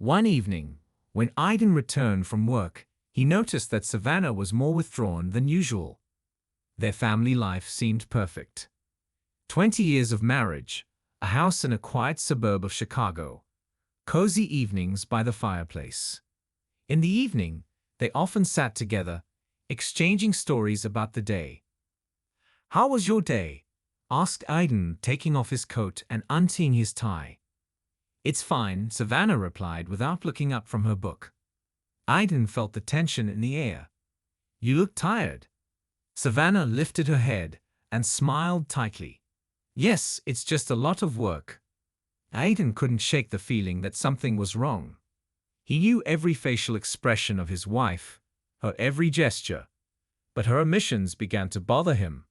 One evening, when Aiden returned from work, he noticed that Savannah was more withdrawn than usual. Their family life seemed perfect. 20 years of marriage, a house in a quiet suburb of Chicago, cozy evenings by the fireplace. In the evening, they often sat together, exchanging stories about the day. "How was your day?" asked Aiden, taking off his coat and untying his tie. "It's fine," Savannah replied without looking up from her book. Aiden felt the tension in the air. "You look tired." Savannah lifted her head and smiled tightly. "Yes, it's just a lot of work." Aiden couldn't shake the feeling that something was wrong. He knew every facial expression of his wife, her every gesture, but her omissions began to bother him.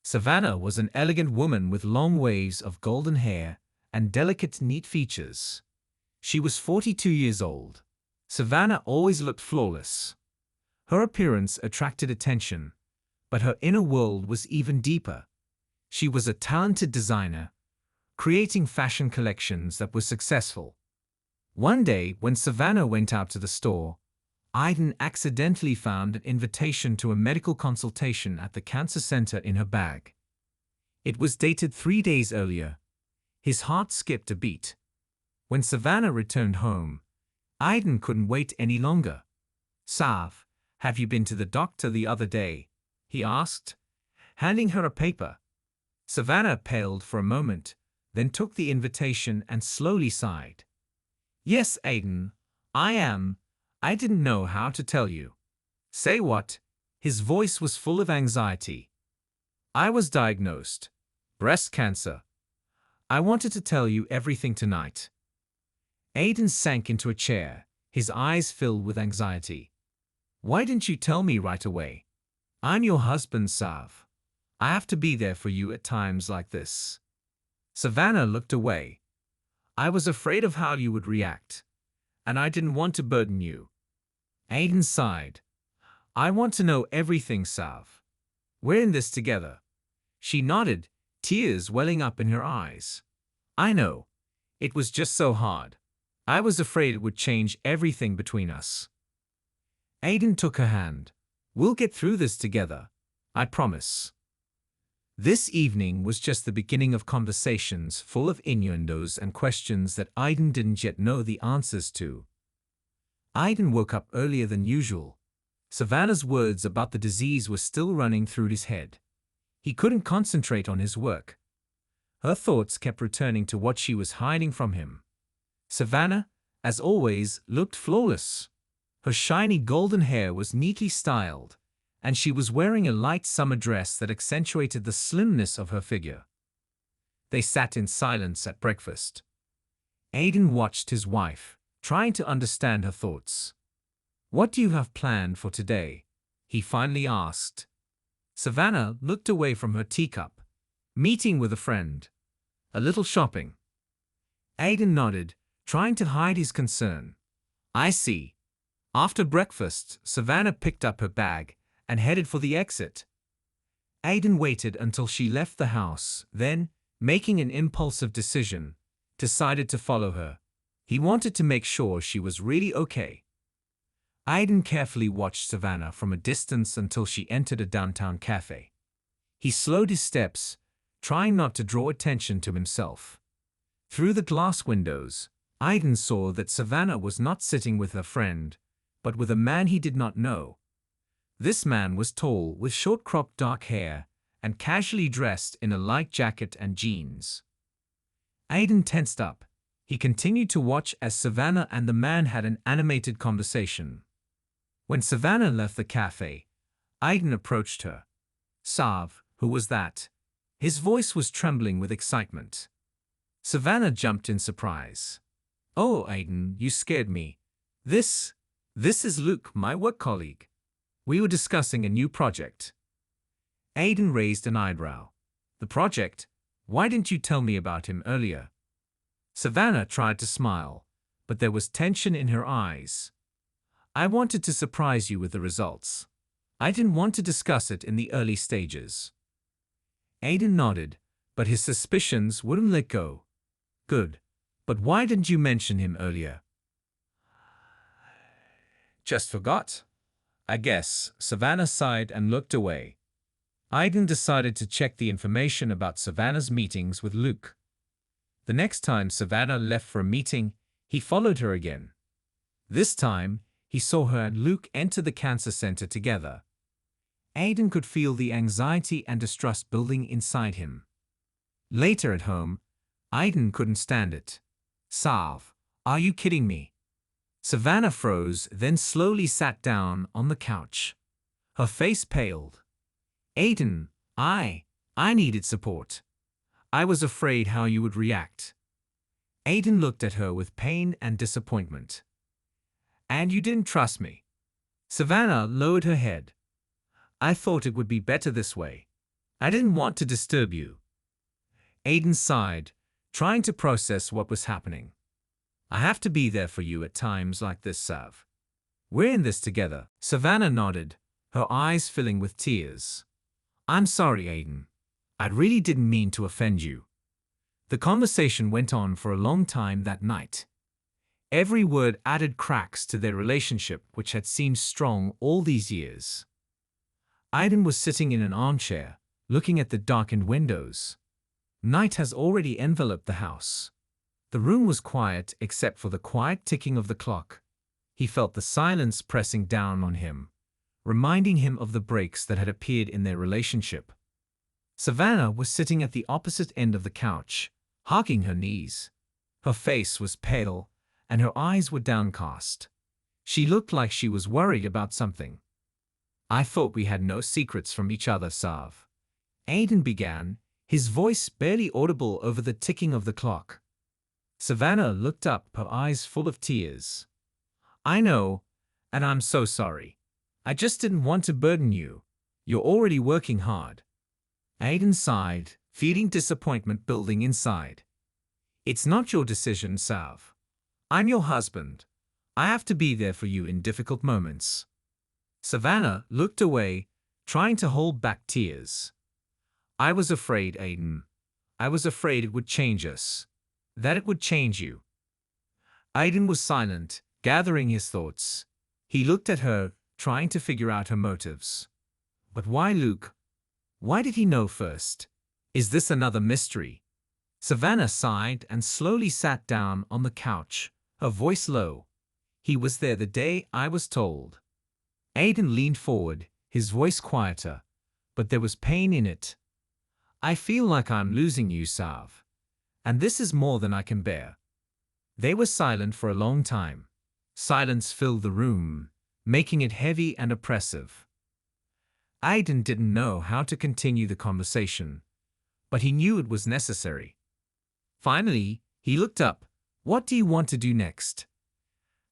Savannah was an elegant woman with long waves of golden hair and delicate, neat features. She was 42 years old. Savannah always looked flawless. Her appearance attracted attention, but her inner world was even deeper. She was a talented designer, creating fashion collections that were successful. One day, when Savannah went out to the store, Aiden accidentally found an invitation to a medical consultation at the cancer center in her bag. It was dated 3 days earlier. His heart skipped a beat. When Savannah returned home, Aiden couldn't wait any longer. "Sav, have you been to the doctor the other day?" he asked, handing her a paper. Savannah paled for a moment, then took the invitation and slowly sighed. "Yes, Aiden, I am. I didn't know how to tell you." "Say what?" His voice was full of anxiety. "I was diagnosed. Breast cancer. I wanted to tell you everything tonight." Aiden sank into a chair, his eyes filled with anxiety. "Why didn't you tell me right away? I'm your husband, Sav. I have to be there for you at times like this." Savannah looked away. "I was afraid of how you would react, and I didn't want to burden you." Aiden sighed. "I want to know everything, Sav. We're in this together." She nodded, tears welling up in her eyes. "I know. It was just so hard. I was afraid it would change everything between us." Aiden took her hand. "We'll get through this together. I promise." This evening was just the beginning of conversations full of innuendos and questions that Aiden didn't yet know the answers to. Aiden woke up earlier than usual. Savannah's words about the disease were still running through his head. He couldn't concentrate on his work. Her thoughts kept returning to what she was hiding from him. Savannah, as always, looked flawless. Her shiny golden hair was neatly styled, and she was wearing a light summer dress that accentuated the slimness of her figure. They sat in silence at breakfast. Aiden watched his wife, trying to understand her thoughts. "What do you have planned for today?" he finally asked. Savannah looked away from her teacup. "Meeting with a friend. A little shopping." Aiden nodded, trying to hide his concern. "I see." After breakfast, Savannah picked up her bag and headed for the exit. Aiden waited until she left the house, then, making an impulsive decision, decided to follow her. He wanted to make sure she was really okay. Aiden carefully watched Savannah from a distance until she entered a downtown cafe. He slowed his steps, trying not to draw attention to himself. Through the glass windows, Aiden saw that Savannah was not sitting with her friend, but with a man he did not know. This man was tall, with short-cropped dark hair, and casually dressed in a light jacket and jeans. Aiden tensed up. He continued to watch as Savannah and the man had an animated conversation. When Savannah left the cafe, Aiden approached her. "Sav, who was that?" His voice was trembling with excitement. Savannah jumped in surprise. "Oh, Aiden, you scared me. This is Luke, my work colleague. We were discussing a new project." Aiden raised an eyebrow. "The project? Why didn't you tell me about him earlier?" Savannah tried to smile, but there was tension in her eyes. "I wanted to surprise you with the results. I didn't want to discuss it in the early stages." Aiden nodded, but his suspicions wouldn't let go. "Good. But why didn't you mention him earlier?" Just forgot. I guess. Savannah sighed and looked away. Aiden decided to check the information about Savannah's meetings with Luke. The next time Savannah left for a meeting, he followed her again. This time, he saw her and Luke enter the cancer center together. Aiden could feel the anxiety and distrust building inside him. Later at home, Aiden couldn't stand it. Sav, are you kidding me? Savannah froze, then slowly sat down on the couch. Her face paled. Aiden, I needed support. I was afraid how you would react. Aiden looked at her with pain and disappointment. And you didn't trust me. Savannah lowered her head. I thought it would be better this way. I didn't want to disturb you. Aiden sighed, trying to process what was happening. I have to be there for you at times like this, Sav. We're in this together. Savannah nodded, her eyes filling with tears. I'm sorry, Aiden. I really didn't mean to offend you. The conversation went on for a long time that night. Every word added cracks to their relationship, which had seemed strong all these years. Aiden was sitting in an armchair, looking at the darkened windows. Night has already enveloped the house. The room was quiet except for the quiet ticking of the clock. He felt the silence pressing down on him, reminding him of the breaks that had appeared in their relationship. Savannah was sitting at the opposite end of the couch, hugging her knees. Her face was pale, and her eyes were downcast. She looked like she was worried about something. I thought we had no secrets from each other, Sav. Aiden began, his voice barely audible over the ticking of the clock. Savannah looked up, her eyes full of tears. I know, and I'm so sorry. I just didn't want to burden you. You're already working hard. Aiden sighed, feeling disappointment building inside. It's not your decision, Sav. I'm your husband. I have to be there for you in difficult moments. Savannah looked away, trying to hold back tears. I was afraid, Aiden. I was afraid it would change us. That it would change you. Aiden was silent, gathering his thoughts. He looked at her, trying to figure out her motives. But why Luke? Why did he know first? Is this another mystery? Savannah sighed and slowly sat down on the couch, her voice low. He was there the day I was told. Aiden leaned forward, his voice quieter, but there was pain in it. I feel like I'm losing you, Sav. And this is more than I can bear. They were silent for a long time. Silence filled the room, making it heavy and oppressive. Aiden didn't know how to continue the conversation, but he knew it was necessary. Finally, he looked up. What do you want to do next?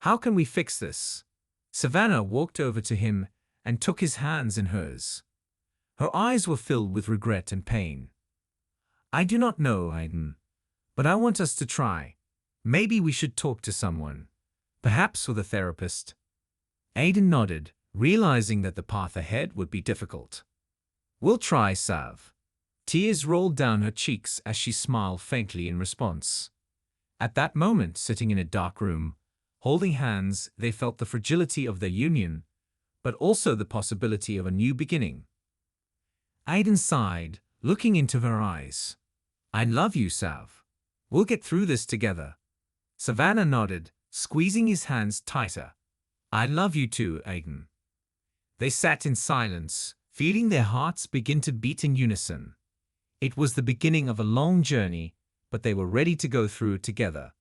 How can we fix this? Savannah walked over to him and took his hands in hers. Her eyes were filled with regret and pain. I do not know, Aiden, but I want us to try. Maybe we should talk to someone, perhaps with a therapist. Aiden nodded, realizing that the path ahead would be difficult. We'll try, Sav. Tears rolled down her cheeks as she smiled faintly in response. At that moment, sitting in a dark room, holding hands, they felt the fragility of their union, but also the possibility of a new beginning. Aiden sighed, looking into her eyes. I love you, Sav. We'll get through this together. Savannah nodded, squeezing his hands tighter. I love you too, Aiden. They sat in silence, feeling their hearts begin to beat in unison. It was the beginning of a long journey, but they were ready to go through it together.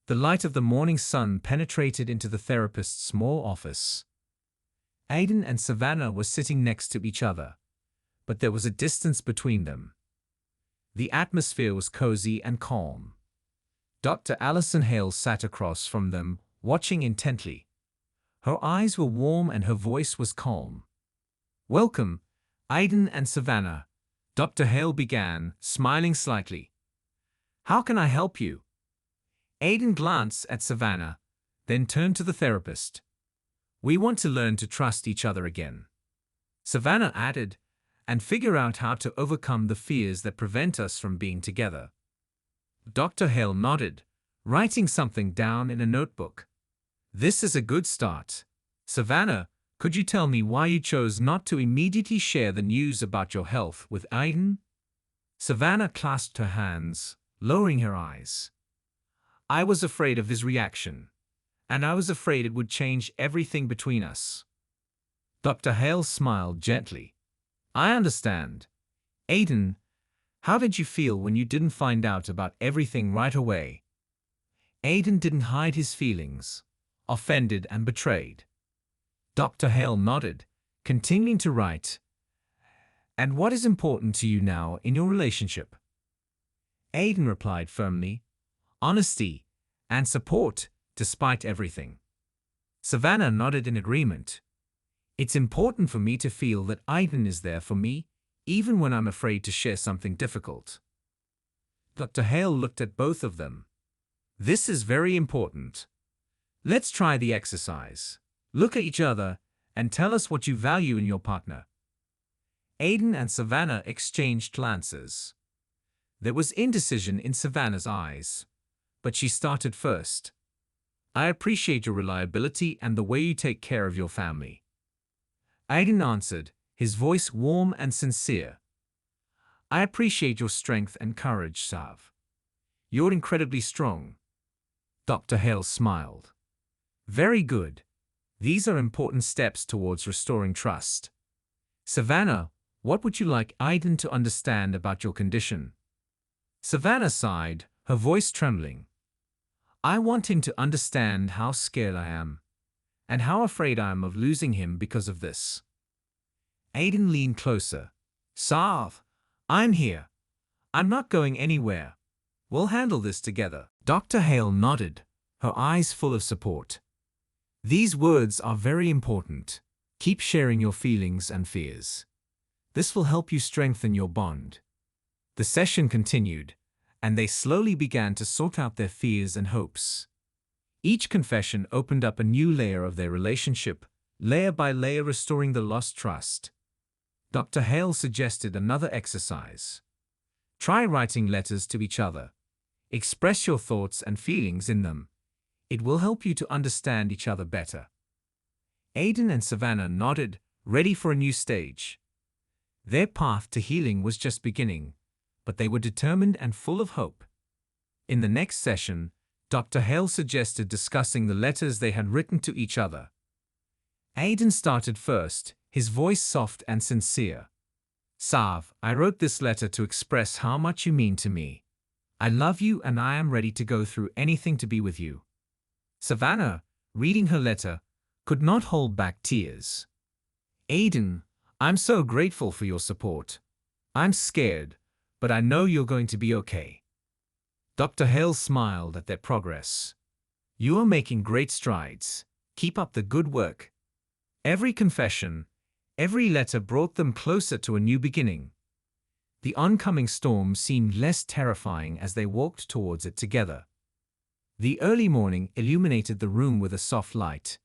The light of the morning sun penetrated into the therapist's small office. Aiden and Savannah were sitting next to each other, but there was a distance between them. The atmosphere was cozy and calm. Dr. Allison Hale sat across from them, watching intently. Her eyes were warm and her voice was calm. Welcome, Aiden and Savannah, Dr. Hale began, smiling slightly. How can I help you? Aiden glanced at Savannah, then turned to the therapist. We want to learn to trust each other again. Savannah added, and figure out how to overcome the fears that prevent us from being together. Dr. Hale nodded, writing something down in a notebook. This is a good start. Savannah, could you tell me why you chose not to immediately share the news about your health with Aiden? Savannah clasped her hands, lowering her eyes. I was afraid of his reaction, and I was afraid it would change everything between us. Dr. Hale smiled gently. I understand. Aiden, how did you feel when you didn't find out about everything right away? Aiden didn't hide his feelings, offended and betrayed. Dr. Hale nodded, continuing to write. And what is important to you now in your relationship? Aiden replied firmly, honesty and support despite everything. Savannah nodded in agreement. It's important for me to feel that Aiden is there for me, even when I'm afraid to share something difficult. Dr. Hale looked at both of them. This is very important. Let's try the exercise. Look at each other and tell us what you value in your partner. Aiden and Savannah exchanged glances. There was indecision in Savannah's eyes, but she started first. I appreciate your reliability and the way you take care of your family. Aiden answered, his voice warm and sincere. I appreciate your strength and courage, Sav. You're incredibly strong. Dr. Hale smiled. Very good. These are important steps towards restoring trust. Savannah, what would you like Aiden to understand about your condition? Savannah sighed, her voice trembling. I want him to understand how scared I am, and how afraid I am of losing him because of this. Aiden leaned closer. Sav, I'm here. I'm not going anywhere. We'll handle this together. Dr. Hale nodded, her eyes full of support. These words are very important. Keep sharing your feelings and fears. This will help you strengthen your bond. The session continued, and they slowly began to sort out their fears and hopes. Each confession opened up a new layer of their relationship, layer by layer restoring the lost trust. Dr. Hale suggested another exercise. Try writing letters to each other. Express your thoughts and feelings in them. It will help you to understand each other better. Aiden and Savannah nodded, ready for a new stage. Their path to healing was just beginning, but they were determined and full of hope. In the next session, Dr. Hale suggested discussing the letters they had written to each other. Aiden started first, his voice soft and sincere. Sav, I wrote this letter to express how much you mean to me. I love you and I am ready to go through anything to be with you. Savannah, reading her letter, could not hold back tears. Aiden, I'm so grateful for your support. I'm scared, but I know you're going to be okay. Dr. Hale smiled at their progress. You are making great strides. Keep up the good work. Every confession, every letter brought them closer to a new beginning. The oncoming storm seemed less terrifying as they walked towards it together. The early morning illuminated the room with a soft light.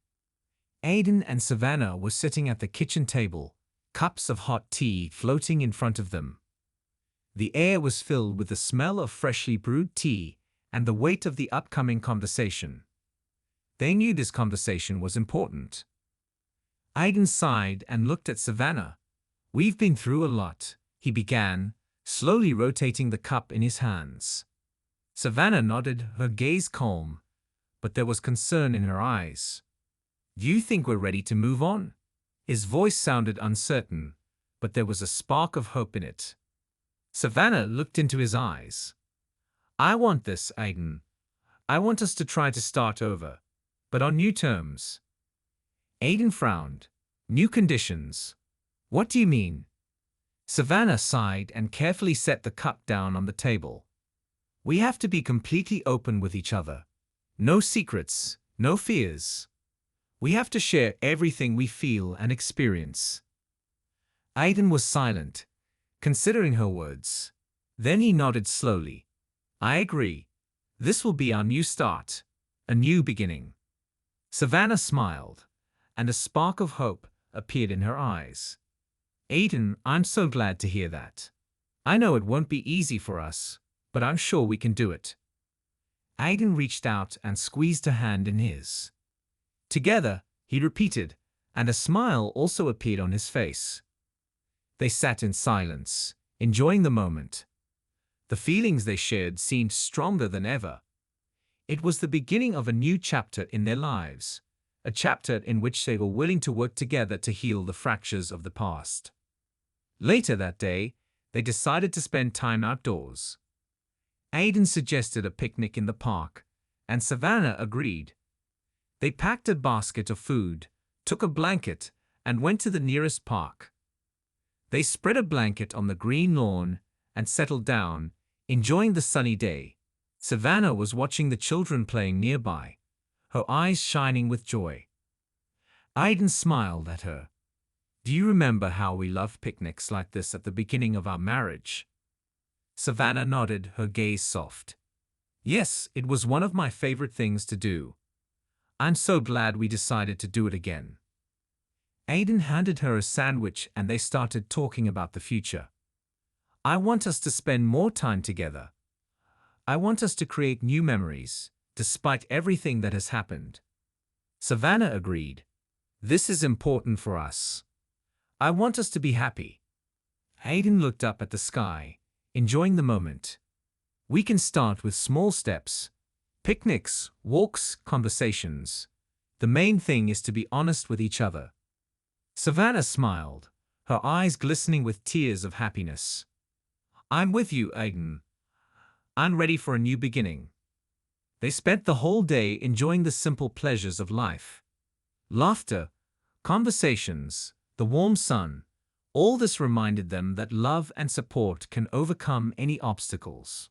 Aiden and Savannah were sitting at the kitchen table, cups of hot tea floating in front of them. The air was filled with the smell of freshly brewed tea and the weight of the upcoming conversation. They knew this conversation was important. Aiden sighed and looked at Savannah. We've been through a lot, he began, slowly rotating the cup in his hands. Savannah nodded, her gaze calm, but there was concern in her eyes. Do you think we're ready to move on? His voice sounded uncertain, but there was a spark of hope in it. Savannah looked into his eyes. I want this, Aiden. I want us to try to start over, but on new terms. Aiden frowned. New conditions. What do you mean? Savannah sighed and carefully set the cup down on the table. We have to be completely open with each other. No secrets, no fears. We have to share everything we feel and experience. Aiden was silent, considering her words. Then he nodded slowly. I agree. This will be our new start, a new beginning. Savannah smiled, and a spark of hope appeared in her eyes. Aiden, I'm so glad to hear that. I know it won't be easy for us, but I'm sure we can do it. Aiden reached out and squeezed her hand in his. Together, he repeated, and a smile also appeared on his face. They sat in silence, enjoying the moment. The feelings they shared seemed stronger than ever. It was the beginning of a new chapter in their lives, a chapter in which they were willing to work together to heal the fractures of the past. Later that day, they decided to spend time outdoors. Aidan suggested a picnic in the park, and Savannah agreed. They packed a basket of food, took a blanket, and went to the nearest park. They spread a blanket on the green lawn and settled down, enjoying the sunny day. Savannah was watching the children playing nearby, her eyes shining with joy. Aidan smiled at her. "Do you remember how we loved picnics like this at the beginning of our marriage?" Savannah nodded, her gaze soft. "Yes, it was one of my favorite things to do. I'm so glad we decided to do it again." Aidan handed her a sandwich and they started talking about the future. "I want us to spend more time together. I want us to create new memories, despite everything that has happened." Savannah agreed. "This is important for us. I want us to be happy." Aidan looked up at the sky, enjoying the moment. "We can start with small steps. Picnics, walks, conversations. The main thing is to be honest with each other." Savannah smiled, her eyes glistening with tears of happiness. "I'm with you, Aidan. I'm ready for a new beginning." They spent the whole day enjoying the simple pleasures of life. Laughter, conversations, the warm sun, all this reminded them that love and support can overcome any obstacles.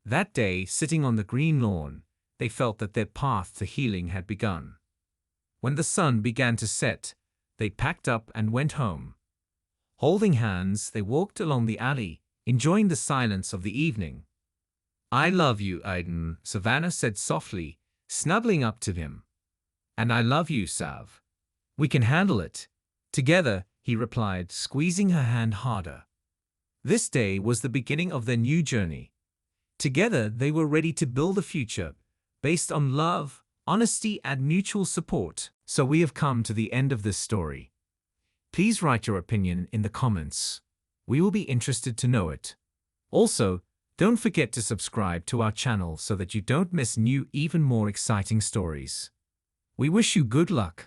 That day, sitting on the green lawn, they felt that their path to healing had begun. When the sun began to set, they packed up and went home. Holding hands, they walked along the alley, enjoying the silence of the evening. "I love you, Aidan," Savannah said softly, snuggling up to him. "And I love you, Sav. We can handle it together," he replied, squeezing her hand harder. This day was the beginning of their new journey. Together, they were ready to build a future based on love, honesty, and mutual support. So we have come to the end of this story. Please write your opinion in the comments. We will be interested to know it. Also, don't forget to subscribe to our channel so that you don't miss new, even more exciting stories. We wish you good luck.